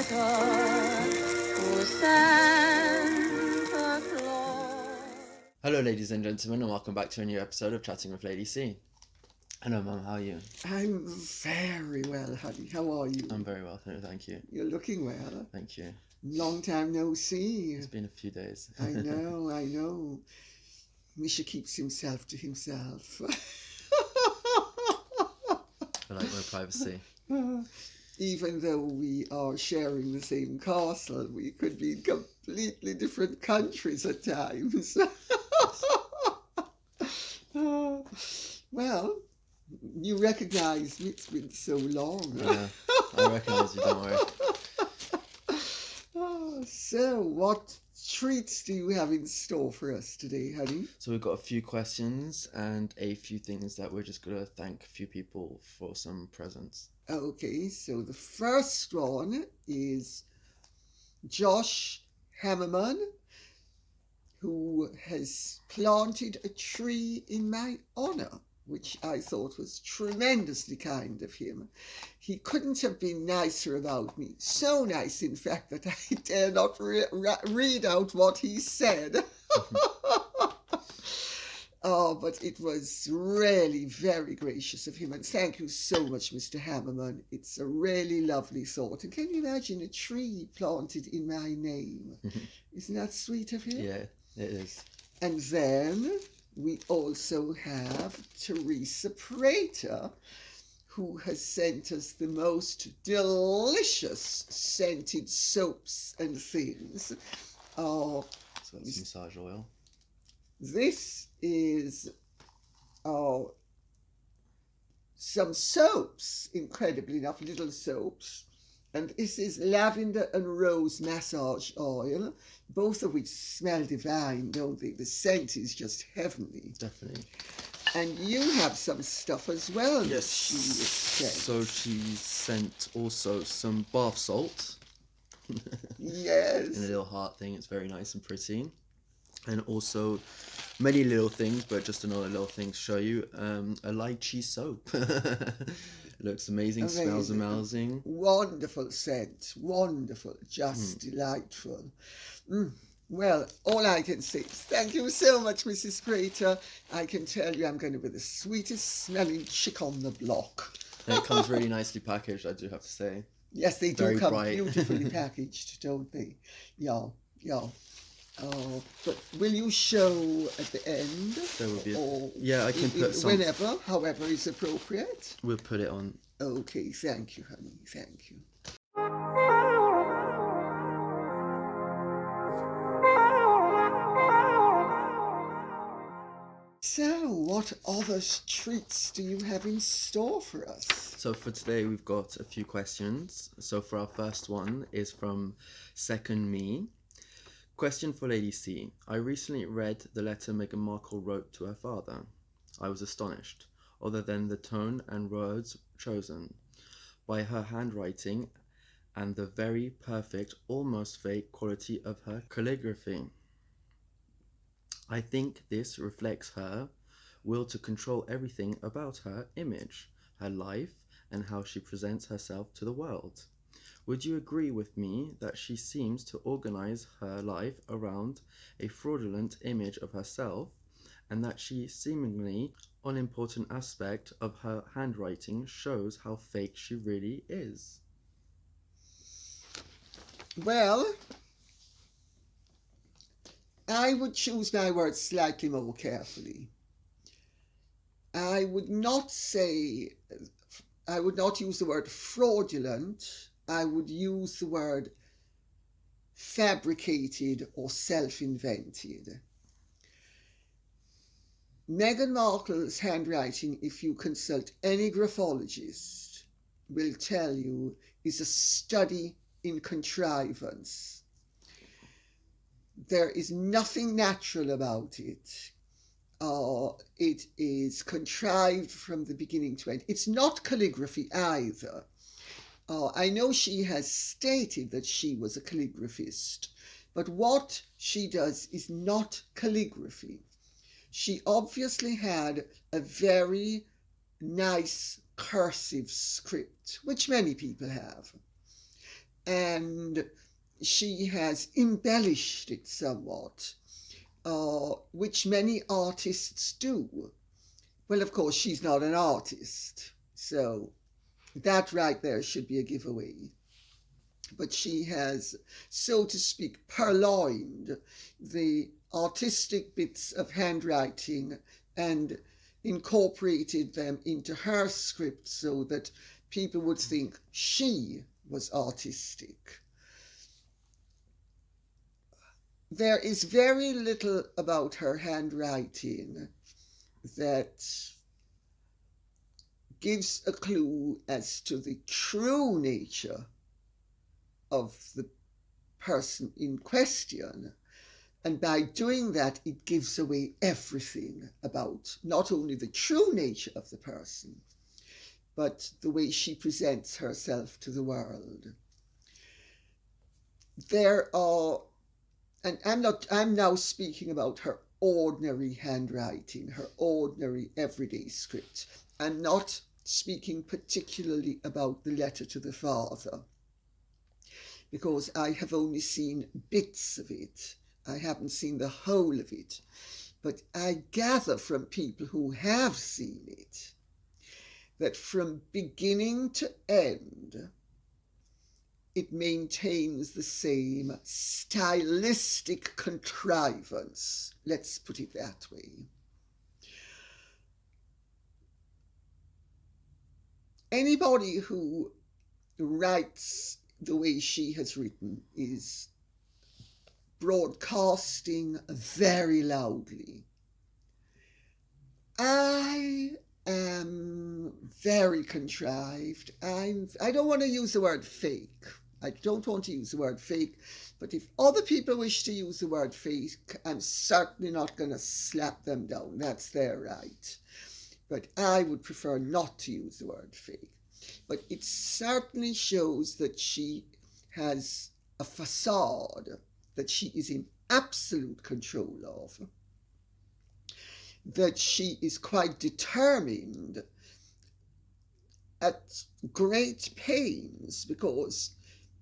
letter to Santa Claus. Hello, ladies and gentlemen, and welcome back to a new episode of Chatting with Lady C. Hello, Mum, how are you? I'm very well, honey. How are you? I'm very well, thank you. You're looking well. Thank you. Long time no see. It's been a few days. I know. Misha keeps himself to himself. I like my privacy. Even though we are sharing the same castle, we could be in completely different countries at times. Well, you recognise me. It's been so long. Yeah, I recognise you, don't worry. So, what treats do you have in store for us today, honey? So we've got a few questions and a few things that we're just going to thank a few people for some presents. Okay, so the first one is Josh Hammerman, who has planted a tree in my honour, which I thought was tremendously kind of him. He couldn't have been nicer about me. So nice, in fact, that I dare not read out what he said. Oh, but it was really very gracious of him. And thank you so much, Mr. Hammerman. It's a really lovely thought. And can you imagine a tree planted in my name? Isn't that sweet of him? Yeah, it is. And then we also have Teresa Prater, who has sent us the most delicious scented soaps and things. Oh, So that's massage oil. this is some soaps, incredibly enough, little soaps. And this is lavender and rose massage oil, both of which smell divine, don't they? The scent is just heavenly. Definitely. And you have some stuff as well. Yes. She has sent. So she sent also some bath salt. Yes. In a little heart thing. It's very nice and pretty. And also many little things, but just another little thing to show you. A lychee soap. It looks amazing, smells amazing. Wonderful scent, wonderful, just delightful. Well, all I can say is thank you so much, Mrs. Prater. I can tell you I'm going to be the sweetest smelling chick on the block. And it comes really nicely packaged, I do have to say. Yes, they do Very come bright. beautifully packaged, don't they? Yeah. Oh, but will you show at the end? There will be or yeah, I can put some. whenever, however is appropriate. We'll put it on. Okay, thank you, honey. Thank you. So, what other treats do you have in store for us? So for today we've got a few questions. So for our first one is from Second Me. Question for Lady C. I recently read the letter Meghan Markle wrote to her father. I was astonished, other than the tone and words chosen, by her handwriting and the very perfect, almost fake quality of her calligraphy. I think this reflects her will to control everything about her image, her life, and how she presents herself to the world. Would you agree with me that she seems to organize her life around a fraudulent image of herself, and that she seemingly unimportant aspect of her handwriting shows how fake she really is? Well, I would choose my words slightly more carefully. I would not use the word fraudulent. I would use the word fabricated or self-invented. Meghan Markle's handwriting, if you consult any graphologist, will tell you is a study in contrivance. There is nothing natural about it. It is contrived from the beginning to end. It's not calligraphy either. I know she has stated that she was a calligraphist, but what she does is not calligraphy. She obviously had a very nice cursive script, which many people have. and she has embellished it somewhat, which many artists do. Well, of course, she's not an artist, so that right there should be a giveaway. But she has, so to speak, purloined the artistic bits of handwriting and incorporated them into her script so that people would think she was artistic. There is very little about her handwriting that gives a clue as to the true nature of the person in question. And by doing that, it gives away everything about not only the true nature of the person, but the way she presents herself to the world. There are, and I'm now speaking about her ordinary handwriting, her ordinary everyday script. I'm not speaking particularly about the letter to the father, because I have only seen bits of it. I haven't seen the whole of it, but I gather from people who have seen it that from beginning to end, it maintains the same stylistic contrivance. Let's put it that way. Anybody who writes the way she has written is broadcasting very loudly. I am very contrived. I don't want to use the word fake. I don't want to use the word fake, but if other people wish to use the word fake, I'm certainly not going to slap them down. That's their right. But I would prefer not to use the word fake. But it certainly shows that she has a facade that she is in absolute control of, that she is quite determined at great pains, because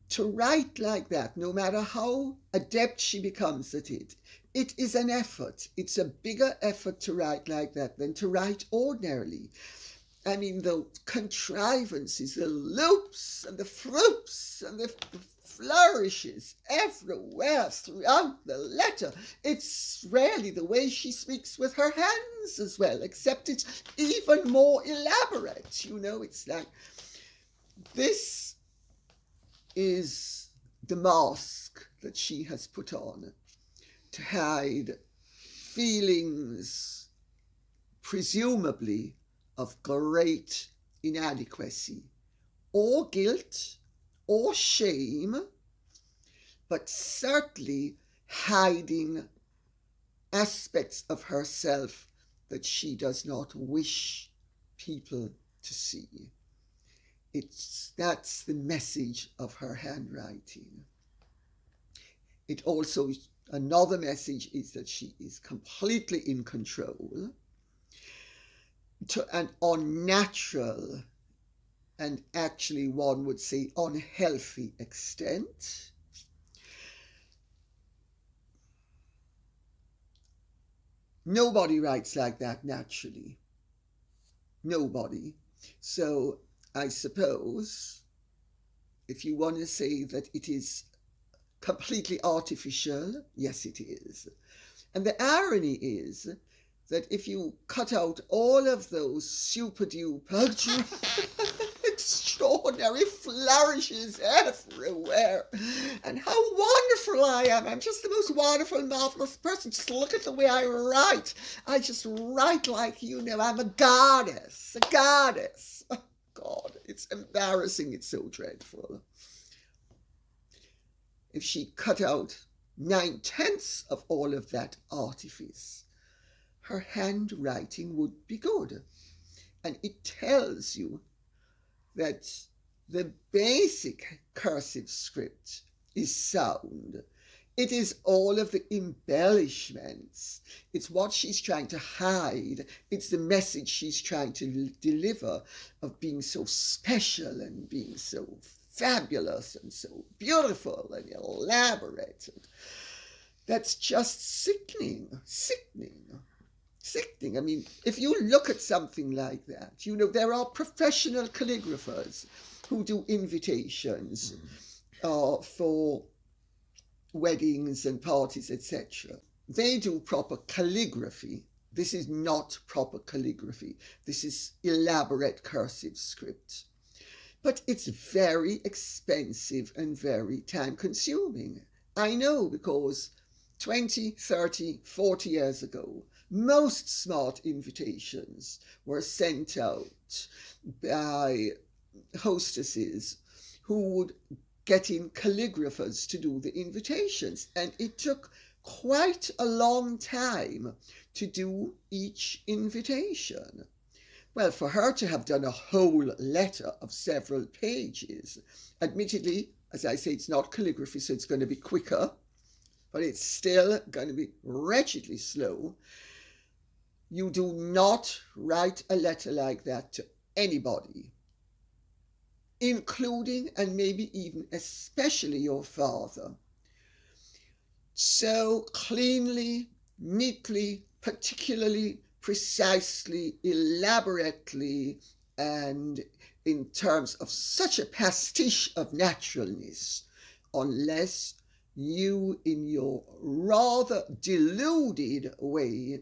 to write like that, no matter how adept she becomes at it, it is an effort. It's a bigger effort to write like that than to write ordinarily. I mean, the contrivances, the loops and the floops and the flourishes everywhere throughout the letter. It's rarely the way she speaks with her hands as well, except it's even more elaborate. You know, it's like, this is the mask that she has put on to hide feelings, presumably of great inadequacy or guilt or shame, but certainly hiding aspects of herself that she does not wish people to see. That's the message of her handwriting. It also, another message is that she is completely in control, to an unnatural and actually one would say unhealthy extent. Nobody writes like that naturally. Nobody. So I suppose if you want to say that it is completely artificial, yes it is. And the irony is that if you cut out all of those super duper extraordinary flourishes everywhere, and how wonderful I am, I'm just the most wonderful, marvelous person, just look at the way I write. I just write like, you know, I'm a goddess, a goddess. Oh, God, it's embarrassing, it's so dreadful. If she cut out 9/10 of all of that artifice, her handwriting would be good. And it tells you that the basic cursive script is sound. It is all of the embellishments. It's what she's trying to hide. It's the message she's trying to deliver of being so special and being so fabulous and so beautiful and elaborate. And that's just sickening, sickening. Sickening. I mean, if you look at something like that, there are professional calligraphers who do invitations for weddings and parties, etc. They do proper calligraphy. This is not proper calligraphy. This is elaborate cursive script. But it's very expensive and very time consuming. I know, because 20, 30, 40 years ago, most smart invitations were sent out by hostesses who would get in calligraphers to do the invitations. And it took quite a long time to do each invitation. Well, for her to have done a whole letter of several pages, admittedly, as I say, it's not calligraphy, so it's going to be quicker, but it's still going to be wretchedly slow. You do not write a letter like that to anybody, including and maybe even especially your father, so cleanly, neatly, particularly, precisely, elaborately, and in terms of such a pastiche of naturalness, unless you, in your rather deluded way,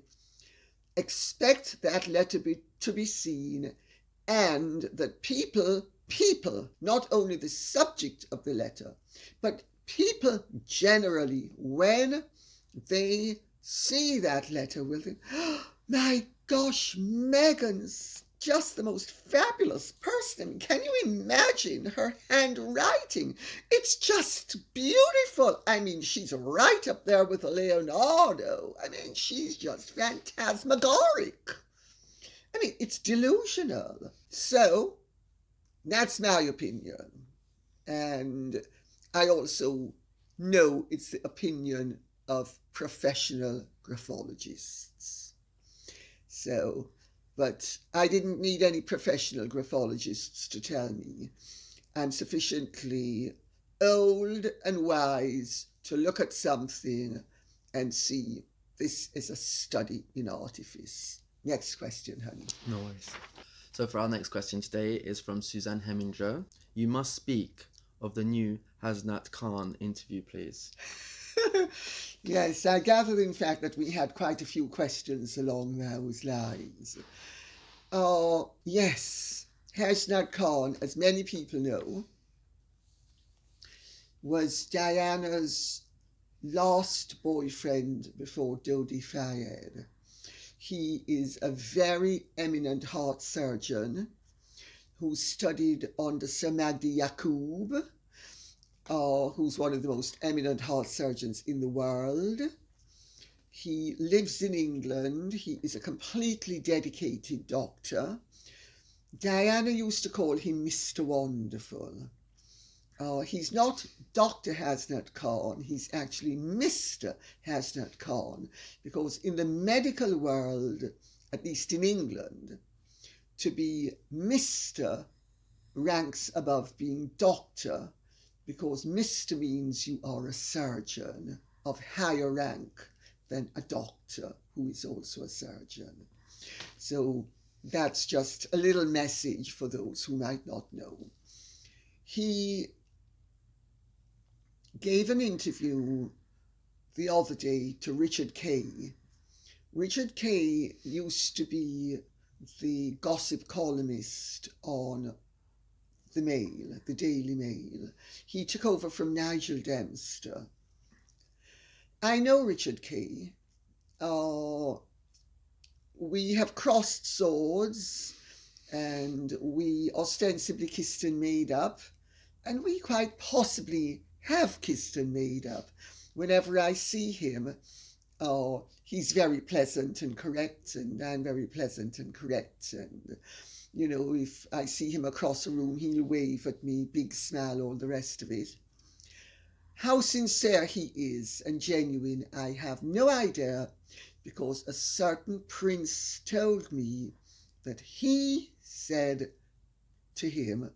expect that letter to be seen, and that people, not only the subject of the letter, but people generally, when they see that letter, will think, oh, my gosh, Meghan's just the most fabulous person. Can you imagine her handwriting? It's just beautiful. I mean, she's right up there with Leonardo. I mean, she's just phantasmagoric. I mean, it's delusional. So, that's my opinion. And I also know it's the opinion of professional graphologists. So, but I didn't need any professional graphologists to tell me I'm sufficiently old and wise to look at something and see this is a study in artifice. Next question, honey. No worries. So for our next question today is from Suzanne Heminger. You must speak of the new Hasnat Khan interview, please. Yes, I gathered, in fact, that we had quite a few questions along those lines. Yes, Hasnat Khan, as many people know, was Diana's last boyfriend before Dodi Fayed. He is a very eminent heart surgeon who studied under Sir Magdi Yaqub, who's one of the most eminent heart surgeons in the world. He lives in England. He is a completely dedicated doctor. Diana used to call him Mr. Wonderful. He's not Dr. Hasnat Khan, he's actually Mr. Hasnat Khan, because in the medical world, at least in England, to be Mr. ranks above being doctor, because Mr. means you are a surgeon of higher rank than a doctor who is also a surgeon. So that's just a little message for those who might not know. He gave an interview the other day to Richard Kay. Richard Kay used to be the gossip columnist on the Mail, the Daily Mail. He took over from Nigel Dempster. I know Richard Kay. We have crossed swords, and we ostensibly kissed and made up, and we quite possibly have kissed and made up. Whenever I see him, he's very pleasant and correct, and I'm very pleasant and correct. And, if I see him across a room, he'll wave at me, big smile, all the rest of it. How sincere he is and genuine, I have no idea, because a certain prince told me that he said to him,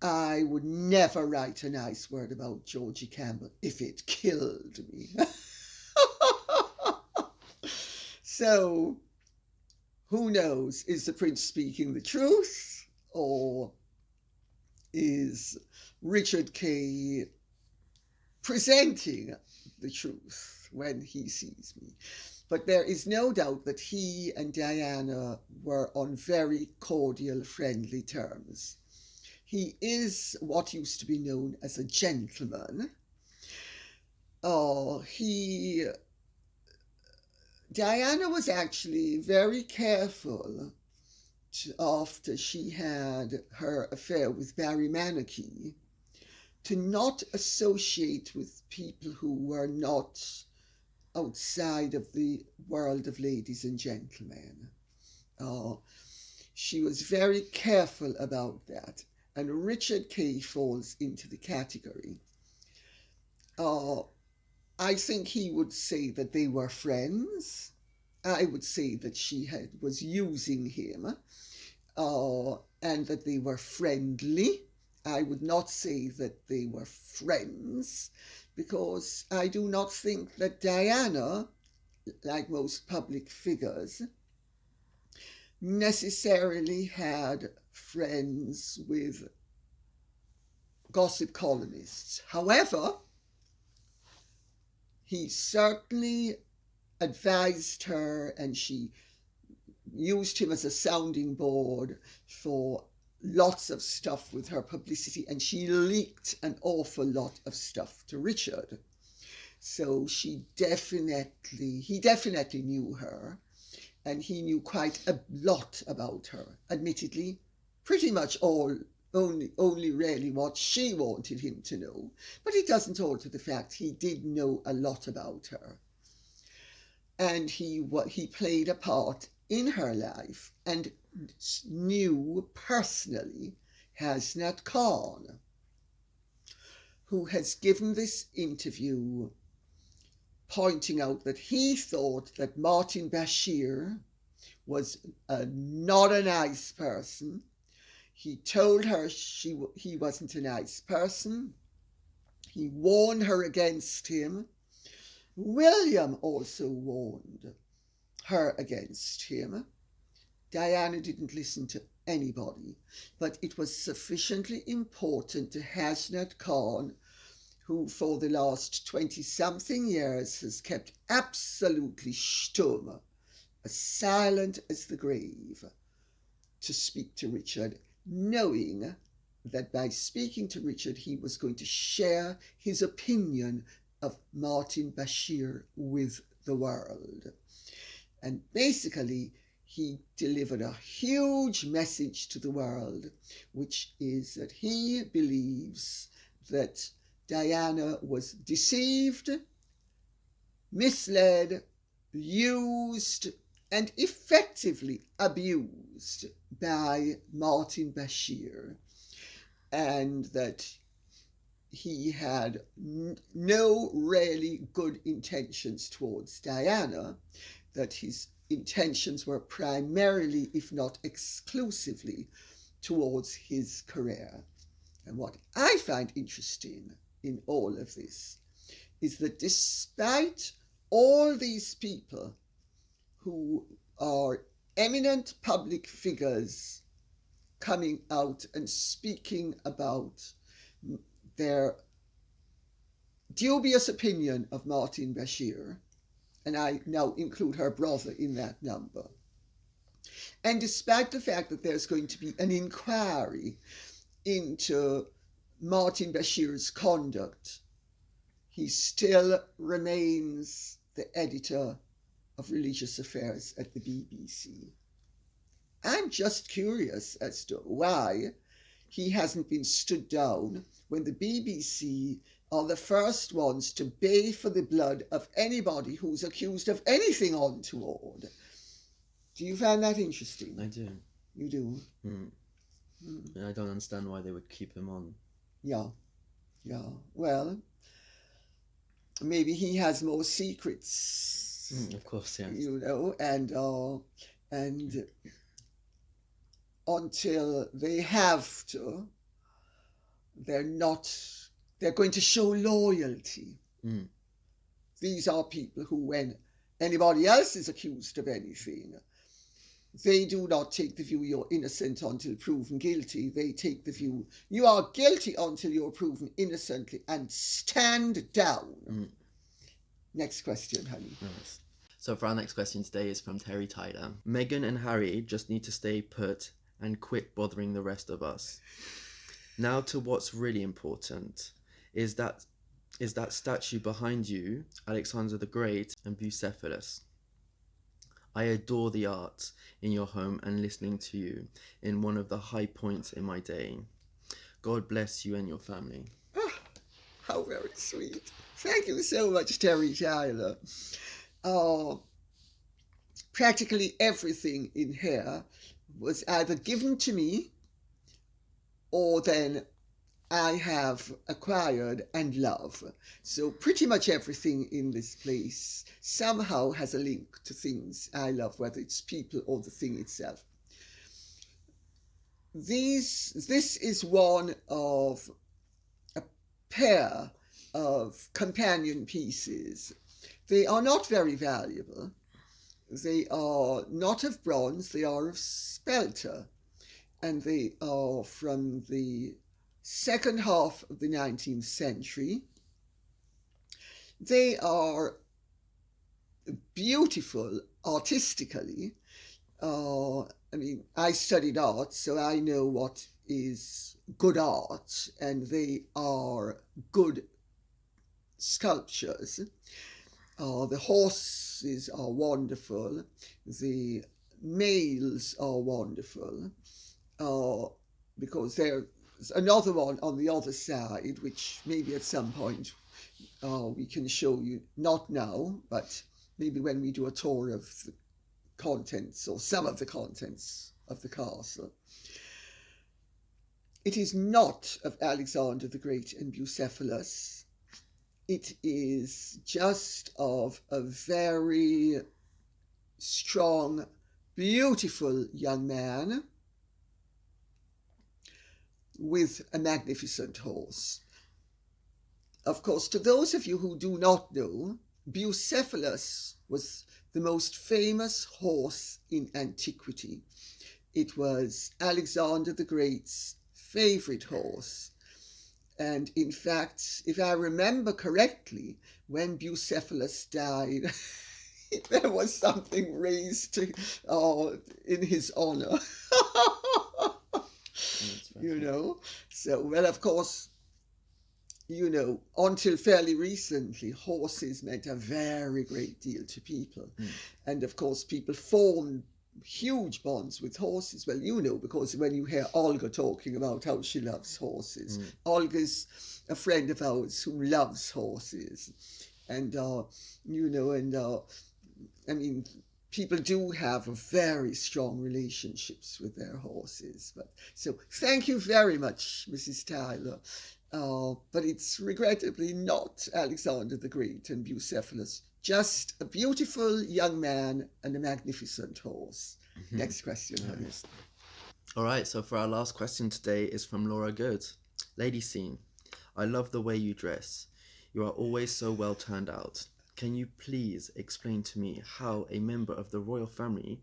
I would never write a nice word about Ziadie-Campbell if it killed me. So, who knows? Is the prince speaking the truth, or is Richard Kay presenting the truth when he sees me? But there is no doubt that he and Diana were on very cordial, friendly terms. He is what used to be known as a gentleman. Diana was actually very careful after she had her affair with Barry Manicky to not associate with people who were not outside of the world of ladies and gentlemen. She was very careful about that, and Richard Kay falls into the category. I think he would say that they were friends. I would say that she was using him, and that they were friendly. I would not say that they were friends, because I do not think that Diana, like most public figures, necessarily had friends with gossip columnists. However, he certainly advised her, and she used him as a sounding board for lots of stuff with her publicity, and she leaked an awful lot of stuff to Richard. So he definitely knew her, and he knew quite a lot about her. Admittedly, pretty much only really what she wanted him to know, but it doesn't alter the fact he did know a lot about her. And he played a part in her life and knew personally Hasnat Khan, who has given this interview pointing out that he thought that Martin Bashir was not a nice person. He told her he wasn't a nice person. He warned her against him. William also warned her against him. Diana didn't listen to anybody, but it was sufficiently important to Hasnat Khan, who for the last 20-something years has kept absolutely stumm, as silent as the grave, to speak to Richard, knowing that by speaking to Richard he was going to share his opinion of Martin Bashir with the world. And basically, he delivered a huge message to the world, which is that he believes that Diana was deceived, misled, used, and effectively abused by Martin Bashir, and that he had no really good intentions towards Diana, that his intentions were primarily, if not exclusively, towards his career. And what I find interesting in all of this is that despite all these people who are eminent public figures coming out and speaking about their dubious opinion of Martin Bashir, and I now include her brother in that number, and despite the fact that there's going to be an inquiry into Martin Bashir's conduct, he still remains the editor of religious affairs at the BBC. I'm just curious as to why he hasn't been stood down when the BBC are the first ones to bay for the blood of anybody who's accused of anything untoward. Do you find that interesting? I do. You do? And I don't understand why they would keep him on. Yeah. Well, maybe he has more secrets. Of course, yes. You know, and until they have to, they're not, they're going to show loyalty. Mm. These are people who, when anybody else is accused of anything, they do not take the view you're innocent until proven guilty. They take the view you are guilty until you're proven innocently and stand down. Mm. Next question, honey. Nice. So for our next question today is from Terry Tyler. Meghan and Harry just need to stay put and quit bothering the rest of us. Now to what's really important. Is that statue behind you, Alexander the Great and Bucephallus. I adore the art in your home and listening to you in one of the high points in my day. God bless you and your family. Oh, how very sweet. Thank you so much, Terry Tyler. Practically everything in here was either given to me or then I have acquired and love. So pretty much everything in this place somehow has a link to things I love, whether it's people or the thing itself. This is one of a pair of companion pieces. They are not very valuable. They are not of bronze, they are of spelter, and they are from the second half of the 19th century. They are beautiful artistically. I studied art, so I know what is good art, and they are good sculptures. The horses are wonderful. The males are wonderful. Because there's another one on the other side, which maybe at some point we can show you, not now, but maybe when we do a tour of the contents or some of the contents of the castle. It is not of Alexander the Great and Bucephallus. It is just of a very strong, beautiful young man with a magnificent horse. Of course, to those of you who do not know, Bucephallus was the most famous horse in antiquity. It was Alexander the Great's favorite horse. And in fact, if I remember correctly, when Bucephallus died, there was something raised in his honor. So, well, of course, until fairly recently, horses meant a very great deal to people. And of course, people formed huge bonds with horses. Well, because when you hear Olga talking about how she loves horses, Olga's a friend of ours who loves horses. And, people do have very strong relationships with their horses. So thank you very much, Mrs. Tyler. But it's regrettably not Alexander the Great and Bucephallus, just a beautiful young man and a magnificent horse. Mm-hmm. Next question, honey. Nice. All right, so for our last question today is from Laura Good. Lady C, I love the way you dress. You are always so well turned out. Can you please explain to me how a member of the royal family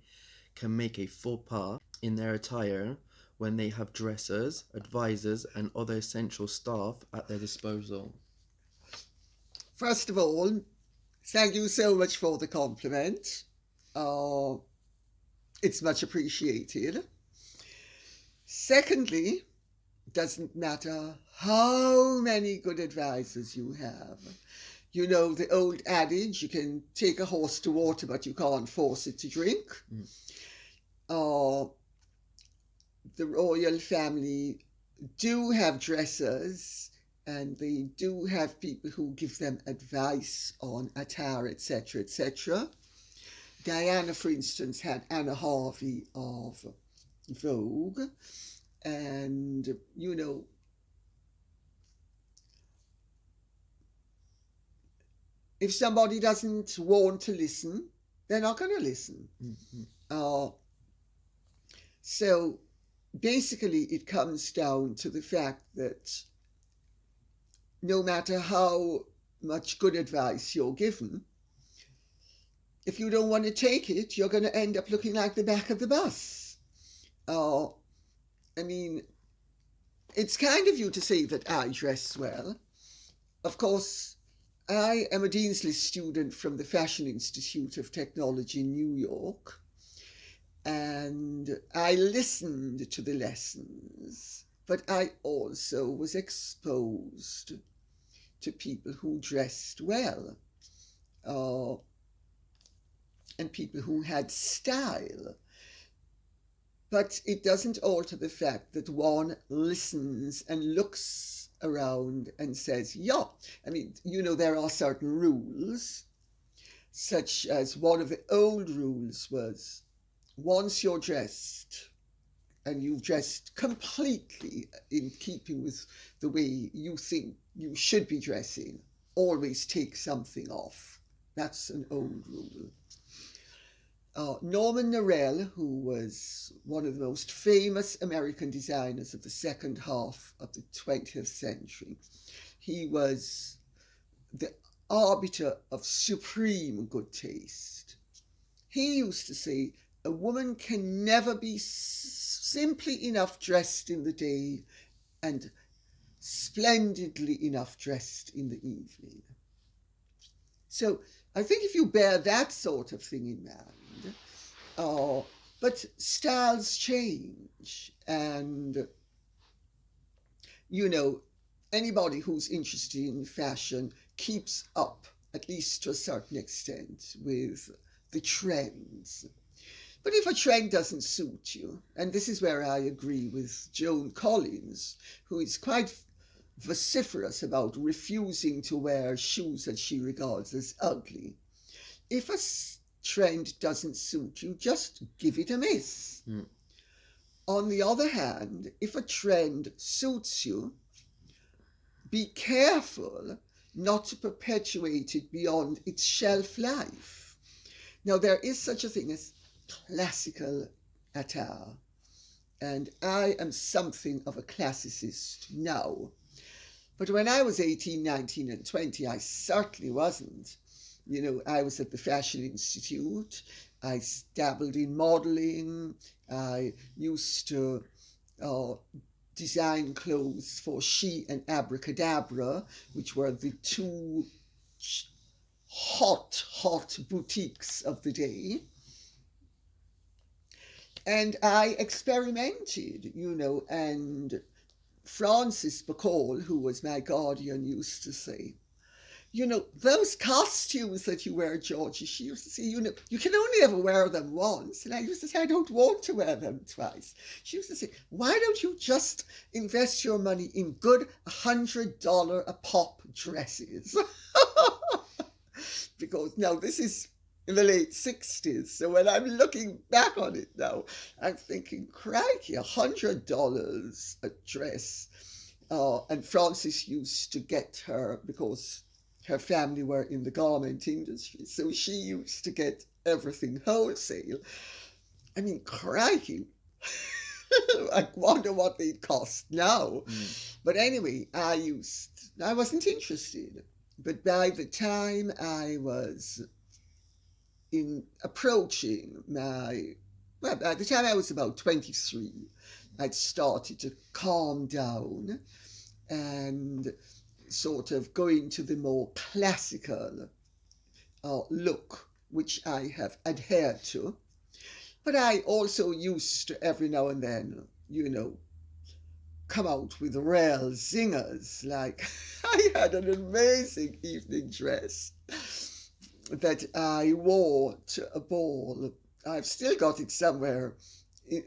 can make a faux pas in their attire when they have dressers, advisors, and other essential staff at their disposal? First of all, thank you so much for the compliment. It's much appreciated. Secondly, doesn't matter how many good advisors you have. The old adage, you can take a horse to water, but you can't force it to drink. The royal family do have dressers, and they do have people who give them advice on attire, etc., etc. Diana, for instance, had Anna Harvey of Vogue, and, if somebody doesn't want to listen, they're not going to listen. Mm-hmm. So basically it comes down to the fact that no matter how much good advice you're given, if you don't want to take it, you're going to end up looking like the back of the bus. I mean, it's kind of you to say that I dress well. Of course, I am a Dean's List student from the Fashion Institute of Technology in New York, and I listened to the lessons, but I also was exposed to people who dressed well, and people who had style. But it doesn't alter the fact that one listens and looks around and says, yeah, I mean, there are certain rules, such as one of the old rules was once you're dressed and you've dressed completely in keeping with the way you think you should be dressing, always take something off. That's an old rule. Norman Norell, who was one of the most famous American designers of the second half of the 20th century, he was the arbiter of supreme good taste. He used to say, a woman can never be simply enough dressed in the day and splendidly enough dressed in the evening. So I think if you bear that sort of thing in mind, but styles change, and anybody who's interested in fashion keeps up, at least to a certain extent, with the trends. But if a trend doesn't suit you, and this is where I agree with Joan Collins, who is quite vociferous about refusing to wear shoes that she regards as ugly. If a trend doesn't suit you, just give it a miss. On the other hand, if a trend suits you, be careful not to perpetuate it beyond its shelf life. Now, there is such a thing as classical attire, and I am something of a classicist now. But when I was 18, 19, and 20, I certainly wasn't. I was at the Fashion Institute. I dabbled in modeling. I used to design clothes for She and Abracadabra, which were the two hot boutiques of the day. And I experimented, and Francis Bacall, who was my guardian, used to say, those costumes that you wear, Georgie, she used to say, you can only ever wear them once. And I used to say, I don't want to wear them twice. She used to say, why don't you just invest your money in good $100 a pop dresses? Because now this is in the late 60s. So when I'm looking back on it now, I'm thinking, crikey, $100 a dress. And Frances used to get her, because her family were in the garment industry, so she used to get everything wholesale. I mean, crikey. I wonder what they'd cost now. But anyway, I wasn't interested. But by the time I was by the time I was about 23, I'd started to calm down and sort of go into the more classical look, which I have adhered to. But I also used to every now and then, come out with real zingers. Like I had an amazing evening dress that I wore to a ball. I've still got it somewhere.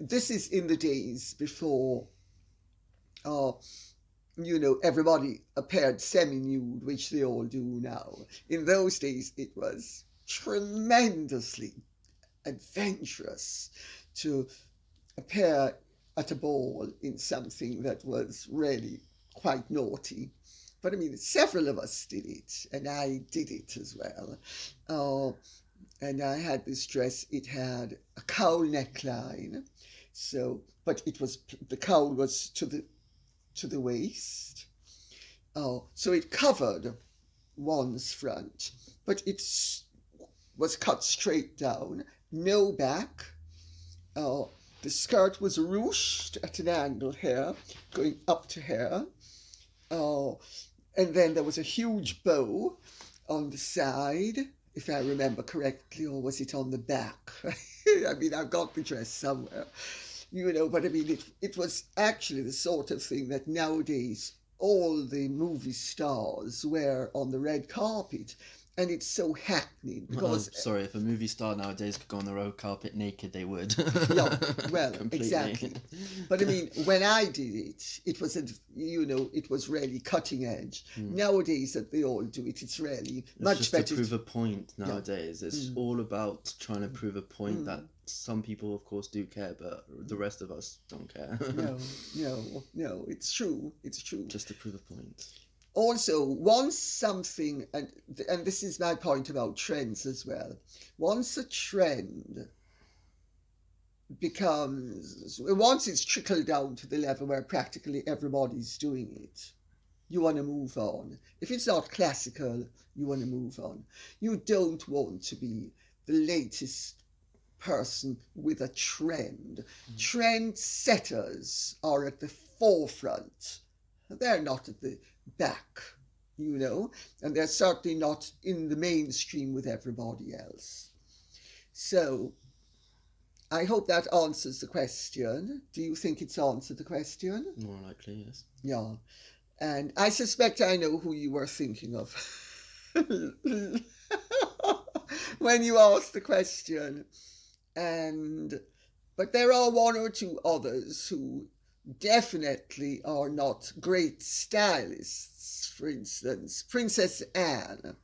This is in the days before, everybody appeared semi-nude, which they all do now. In those days, it was tremendously adventurous to appear at a ball in something that was really quite naughty. But I mean, several of us did it, and I did it as well. And I had this dress. It had a cowl neckline, but the cowl was to the waist, Oh, so it covered one's front, but it was cut straight down, no back. Oh, the skirt was ruched at an angle here, going up to here. Oh, and then there was a huge bow on the side, if I remember correctly, or was it on the back? I mean, I've got the dress somewhere, but I mean, it was actually the sort of thing that nowadays all the movie stars wear on the red carpet. And it's so hackneyed because sorry, if a movie star nowadays could go on the red carpet naked, they would. yeah, well, Completely. exactly. But I mean, when I did it, it was it was really cutting edge. Nowadays, that they all do it, it's really It's much just better. to prove a point nowadays. It's all about trying to prove a point that some people, of course, do care, but the rest of us don't care. No, it's true. It's true. Just to prove a point. Also, once something, and this is my point about trends as well, once a trend once it's trickled down to the level where practically everybody's doing it, you want to move on. If it's not classical, you want to move on. You don't want to be the latest person with a trend. Trend setters are at the forefront. They're not at the back, and they're certainly not in the mainstream with everybody else. So I hope that answers the question. Do you think it's answered the question? More likely, yes. Yeah. And I suspect I know who you were thinking of when you asked the question. But there are one or two others who definitely are not great stylists. For instance, Princess Anne.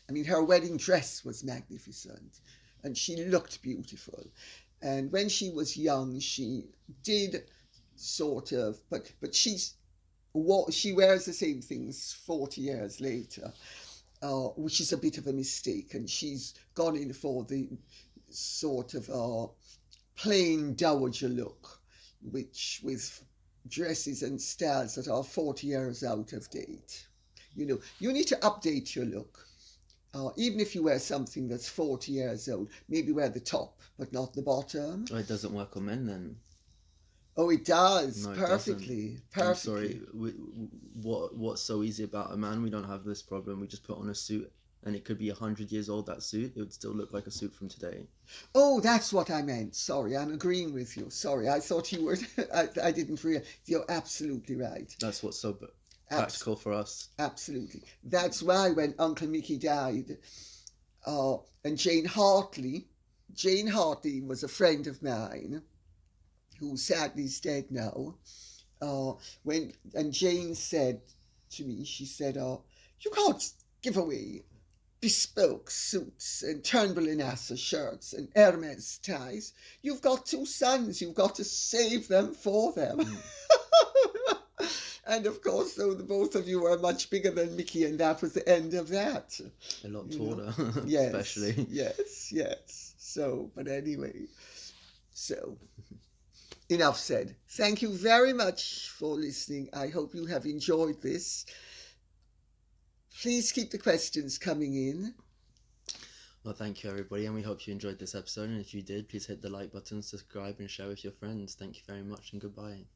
I mean, her wedding dress was magnificent and she looked beautiful. And when she was young, she did sort of, but she wears the same things 40 years later, which is a bit of a mistake. And she's gone in for the sort of plain dowager look, which with dresses and styles that are 40 years out of date. You need to update your look. Even if you wear something that's 40 years old, maybe wear the top, but not the bottom. Oh, it doesn't work on men then. Oh, it does. No, it perfectly. doesn't. I'm sorry. What's so easy about a man? We don't have this problem. We just put on a suit, and it could be 100 years old, that suit. It would still look like a suit from today. Oh, that's what I meant. Sorry, I'm agreeing with you. Sorry, I thought you were... I didn't realize. You're absolutely right. That's what's so practical for us. Absolutely. That's why when Uncle Mickey died, and Jane Hartley was a friend of mine, who sadly is dead now. And Jane said to me, she said, you can't give away bespoke suits and Turnbull Nassau shirts and Hermes ties. You've got 2 sons. You've got to save them for them. And of course, though, the both of you are much bigger than Mickey, and that was the end of that. A lot taller, yes, especially. Yes. So, but anyway, enough said. Thank you very much for listening. I hope you have enjoyed this. Please keep the questions coming in. Well, thank you, everybody, and we hope you enjoyed this episode. And if you did, please hit the like button, subscribe, and share with your friends. Thank you very much, and goodbye.